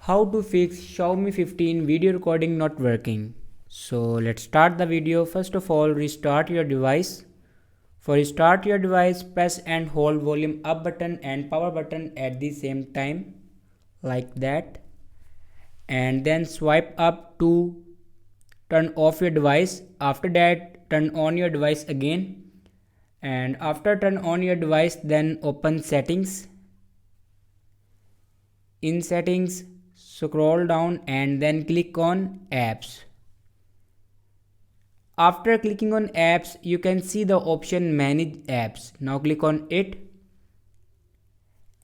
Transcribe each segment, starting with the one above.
How to fix Xiaomi 15 video recording not working. So let's start the video. First of all, restart your device. For restart your device, press and hold volume up button and power button at the same time, like that. And then swipe up to turn off your device. After that, turn on your device again. And after turn on your device, then open settings. In settings, scroll down and then click on apps. After clicking on apps, you can see the option manage apps. Now click on it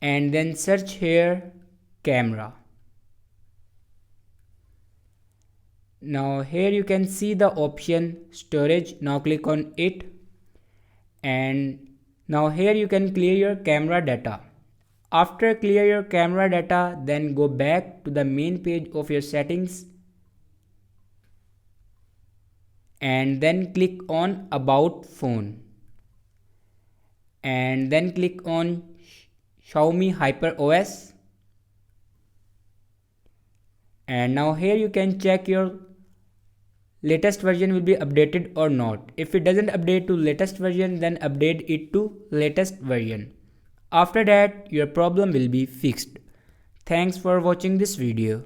and then search here camera. Now here you can see the option storage. Now click on it and now here you can clear your camera data. After clear your camera data, then go back to the main page of your settings and then click on about phone and then click on Xiaomi Hyper OS. And now here you can check your latest version will be updated or not. If it doesn't update to latest version, then update it to latest version. After that, your problem will be fixed. Thanks for watching this video.